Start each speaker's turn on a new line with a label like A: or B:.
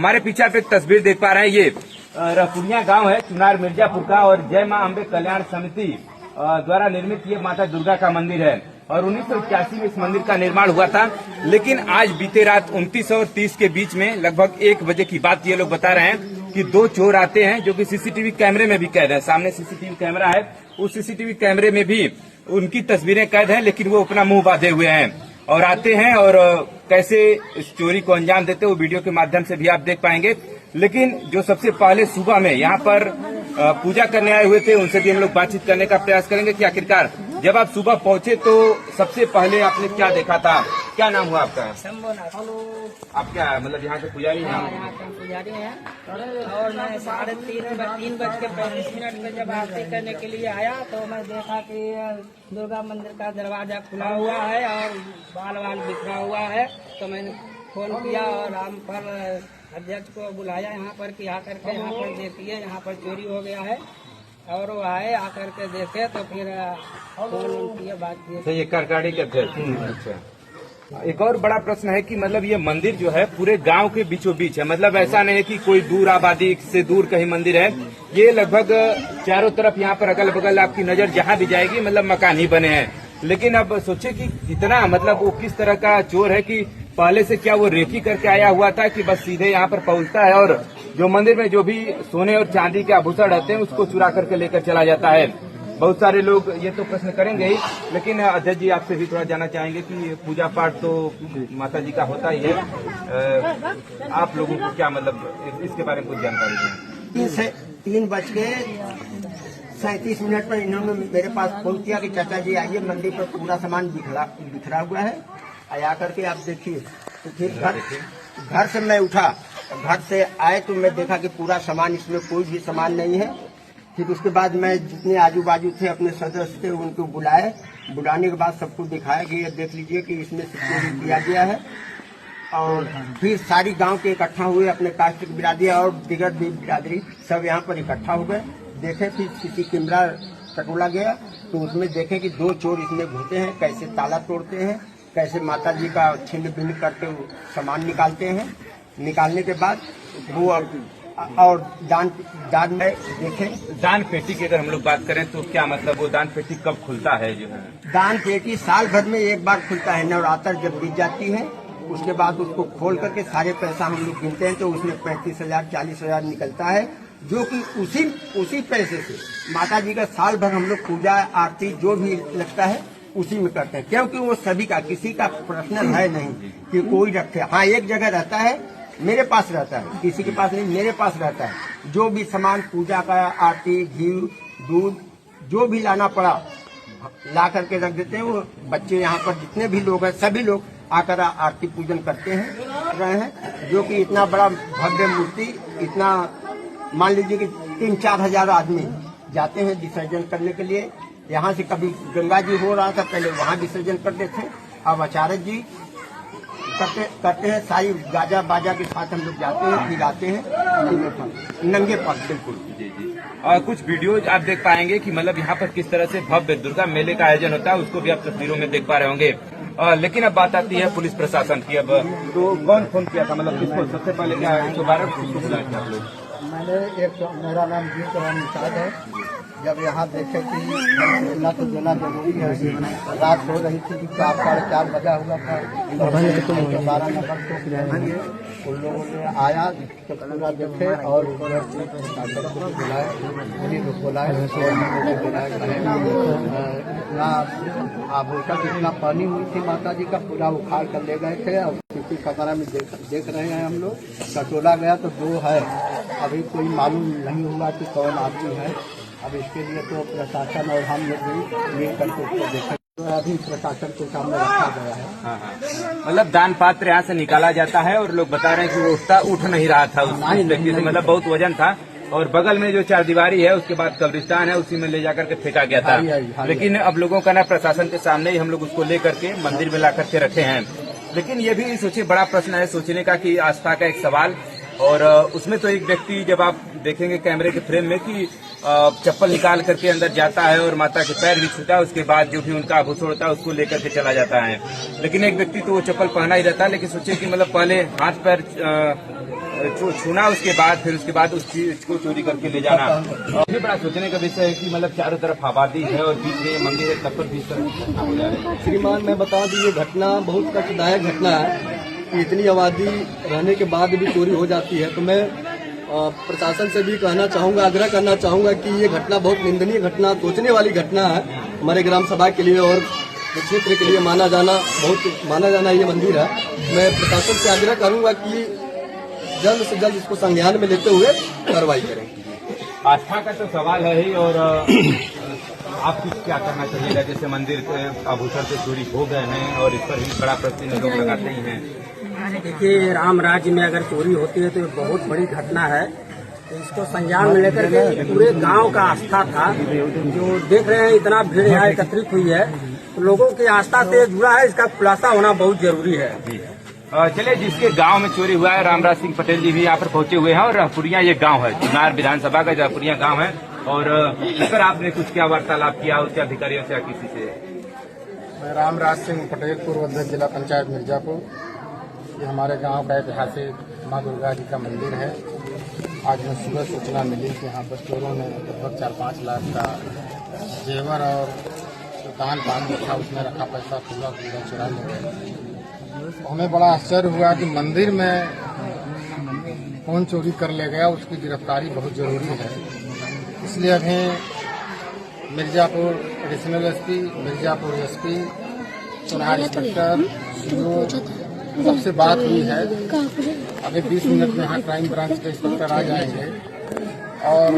A: हमारे पीछे आप एक तस्वीर देख पा रहे हैं, ये रपुनिया गांव है चुनार मिर्जापुर का, और जय मां अम्बे कल्याण समिति द्वारा निर्मित ये माता दुर्गा का मंदिर है। और 1981 में इस मंदिर का निर्माण हुआ था, लेकिन आज बीते रात 29 और 30 के बीच में लगभग 1 बजे की बात ये लोग बता रहे हैं कि 2 चोर आते हैं, जो कि सीसीटीवी कैमरे में भी कैद है। सामने सीसीटीवी कैमरा है, उस सीसीटीवी कैमरे में भी उनकी तस्वीरें कैद है, लेकिन वो अपना मुंह बांधे हुए हैं और आते हैं और कैसे इस चोरी को अंजाम देते वो वीडियो के माध्यम से भी आप देख पाएंगे। लेकिन जो सबसे पहले सुबह में यहाँ पर पूजा करने आए हुए थे, उनसे भी हम लोग बातचीत करने का प्रयास करेंगे कि आखिरकार जब आप सुबह पहुंचे तो सबसे पहले आपने क्या देखा था। क्या नाम हुआ आपका?
B: शंभुनाथ।
A: आप क्या मतलब यहाँ के पुजारी हैं?
B: यहाँ के पुजारी हैं। और मैं 3:35 में जब आरती करने के लिए आया तो मैं देखा कि दुर्गा मंदिर का दरवाजा खुला हुआ है और बाल बिखरा हुआ है। तो मैंने फोन किया और हम पर अध्यक्ष को बुलाया यहाँ पर कि आकर के यहाँ पर देखिए, यहाँ पर चोरी हो गया है। और वो आए, आकर के देखे तो फिर फोन किया, बात किए।
A: तो ये करकाड़ी के अध्यक्ष। अच्छा, एक और बड़ा प्रश्न है कि मतलब ये मंदिर जो है पूरे गांव के बीचों बीच है, मतलब ऐसा नहीं है कि कोई दूर आबादी से दूर कहीं मंदिर है। ये लगभग चारों तरफ यहाँ पर अगल बगल आपकी नजर जहाँ भी जाएगी मतलब मकान ही बने हैं। लेकिन अब सोचे कि इतना मतलब वो किस तरह का चोर है कि पहले से क्या वो रेकी करके आया हुआ था कि बस सीधे यहाँ पर पहुंचता है और जो मंदिर में जो भी सोने और चांदी के आभूषण रहते हैं उसको चुरा करके लेकर चला जाता है। बहुत सारे लोग ये तो प्रश्न करेंगे ही, लेकिन अध्यक्ष जी आपसे भी थोड़ा जानना चाहेंगे कि पूजा पाठ तो माता जी का होता ही है, आप लोगों को क्या मतलब इसके बारे में कुछ जानकारी दें?
C: 3:37 पर इन्होंने मेरे पास फोन किया कि चाचा जी आइए, मंदिर पर पूरा सामान बिखरा हुआ है, आया करके आप देखिए। तो फिर घर से मैं उठा, घर से आए तो मैं देखा कि पूरा सामान, इसमें कोई भी सामान नहीं है। फिर उसके बाद मैं जितने आजू बाजू थे अपने सदस्य थे उनको बुलाए, बुलाने के बाद सबको दिखाया कि ये देख लीजिए कि इसमें से चोरी किया गया है। और फिर सारी गांव के इकट्ठा हुए, अपने कास्ट की बिरादरी और दिगर भी बिरादरी सब यहाँ पर इकट्ठा हो गए। देखे फिर सीसी कैमरा टटोला गया तो उसमें देखे कि 2 चोर इसमें घुसते हैं, कैसे ताला तोड़ते हैं, कैसे माता जी का छिन्न भिन्न करके सामान निकालते हैं। निकालने के बाद वो और दान में देखे।
A: दान पेटी की अगर हम लोग बात करें तो क्या मतलब वो दान पेटी कब खुलता है? जो है
C: दान पेटी साल भर में एक बार खुलता है, नवरात्र जब बीत जाती है उसके बाद उसको खोल करके सारे पैसा हम लोग गिनते हैं तो उसमें 35,000 40,000 निकलता है, जो कि उसी पैसे से माता जी का साल भर हम लोग पूजा आरती जो भी लगता है उसी में करते हैं। क्योंकि वो सभी का, किसी का पर्सनल है नहीं कि कोई रखे। हाँ, एक जगह रहता है, मेरे पास रहता है, किसी के पास नहीं, मेरे पास रहता है। जो भी सामान पूजा का, आरती, घी, दूध जो भी लाना पड़ा ला करके रख देते हैं। वो बच्चे यहाँ पर जितने भी लोग हैं सभी लोग आकर आरती पूजन करते हैं, जो कि इतना बड़ा भव्य मूर्ति, इतना मान लीजिए कि 3-4 हजार आदमी जाते हैं विसर्जन करने के लिए। यहाँ से कभी गंगा जी हो रहा था, पहले वहाँ विसर्जन करते थे, अब आचार्य जी करते हैं। सारी गाजा बाजा के साथ हम लोग जाते हैं, फिर आते हैं नंगे पग। बिल्कुल
A: जी। और कुछ वीडियोज आप देख पाएंगे कि मतलब यहाँ पर किस तरह से भव्य दुर्गा मेले का आयोजन होता है, उसको भी आप तस्वीरों में देख पा रहे होंगे। लेकिन अब बात आती है पुलिस प्रशासन की। अब तो कौन फोन किया था, मतलब किसको सबसे पहले क्या 112 किसको बुलाया था आप लोग?
C: मेरा नाम जीत निषाद है। जब यहाँ देखे कि इतना तो देना जरूरी है, रात हो रही थी कि 4-4:30 बजा हुआ था, 12 नंबर को उन लोगों ने आया तो पूरा देखे और बुलाए, उन्हीं को बुलाए, इतना आभूषण, इतना पानी हुई थी माता जी का, पूरा उखाड़ कर ले गए थे। और सीसी कैमरा में देख रहे हैं हम लोग, टटोला गया तो 2 है, अभी कोई मालूम नहीं हुआ कि कौन आदमी है। अब इसके लिए तो प्रशासन और हम लोग भी मिल करके उसको देखें, तो अभी प्रशासन के सामने रखा गया है।
A: हाँ। मतलब दान पात्र यहाँ से निकाला जाता है और लोग बता रहे हैं कि वो उठ नहीं रहा था उस व्यक्ति से, मतलब बहुत वजन था। और बगल में जो 4 दीवारी है उसके बाद कब्रिस्तान है, उसी में ले जाकर के फेंका गया था। लेकिन अब लोगों का ना प्रशासन के सामने ही हम लोग उसको लेकर के मंदिर में ला करके रखे हैं। लेकिन ये भी सोचिए बड़ा प्रश्न है सोचने का कि आस्था का एक सवाल। और उसमें तो एक व्यक्ति जब आप देखेंगे कैमरे के फ्रेम में कि चप्पल निकाल करके अंदर जाता है और माता के पैर भी छूता है, उसके बाद जो भी उनका आभूषण होता है उसको लेकर के चला जाता है। लेकिन एक व्यक्ति तो वो चप्पल पहना ही रहता है। लेकिन सोचिए कि मतलब पहले हाथ पैर छूना, उसके बाद उस चीज को चोरी करके ले जाना। और ये बड़ा सोचने का विषय है कि मतलब चारों तरफ आबादी है और बीच में ये मंदिर है, तब पर भी इस तरह की घटना हो जा रही है।
D: श्रीमान, मैं बता दूं, ये घटना बहुत कष्टदायक घटना है कि इतनी आबादी रहने के बाद भी चोरी हो जाती है। तो मैं प्रशासन से भी कहना चाहूँगा, आग्रह करना चाहूँगा कि ये घटना बहुत निंदनीय घटना, सोचने वाली घटना है हमारे ग्राम सभा के लिए और क्षेत्र के लिए माना जाना ये मंदिर है। मैं प्रशासन से आग्रह करूँगा कि जल्द से जल्द इसको संज्ञान में लेते हुए कार्रवाई करें।
A: आस्था का तो सवाल है ही, और आप कुछ क्या करना चाहिएगा? जैसे मंदिर के आभूषण से चोरी हो गए हैं और इस पर भी बड़ा प्रश्न लोग लगाते ही हैं।
E: देखिए, राम राज्य में अगर चोरी होती है तो ये बहुत बड़ी घटना है। तो इसको संज्ञान में लेकर के पूरे गांव का आस्था था, जो देख रहे हैं इतना भीड़ यहाँ एकत्रित हुई है, तो लोगों की आस्था से जुड़ा है, इसका खुलासा होना बहुत जरूरी है।
A: चलिए, जिसके गांव में चोरी हुआ है, रामराज सिंह पटेल जी भी यहाँ पर पहुंचे हुए हैं और रहपुरिया ये गांव है, चुनार विधानसभा का रहपुरिया गांव है। और इस पर आपने कुछ क्या वार्तालाप किया उच्च अधिकारियों से या किसी से?
F: मैं रामराज सिंह पटेल, पूर्व अध्यक्ष जिला पंचायत मिर्जापुर। ये हमारे गांव का ऐतिहासिक माँ दुर्गा जी का मंदिर है। आज मैं सुबह सूचना मिली कि यहाँ पर चोरों ने लगभग 4-5 लाख का जेवर और दान पान था, उसमें रखा पैसा पूरा चुरा ले गए। हमें बड़ा आश्चर्य हुआ कि मंदिर में कौन चोरी कर ले गया, उसकी गिरफ्तारी बहुत जरूरी है। इसलिए अभी Mirzapur additional SP, Mirzapur SP, Chunar inspector, सबसे बात हुई है। अभी 20 मिनट में यहाँ क्राइम ब्रांच के इंस्पेक्टर आ जाएंगे और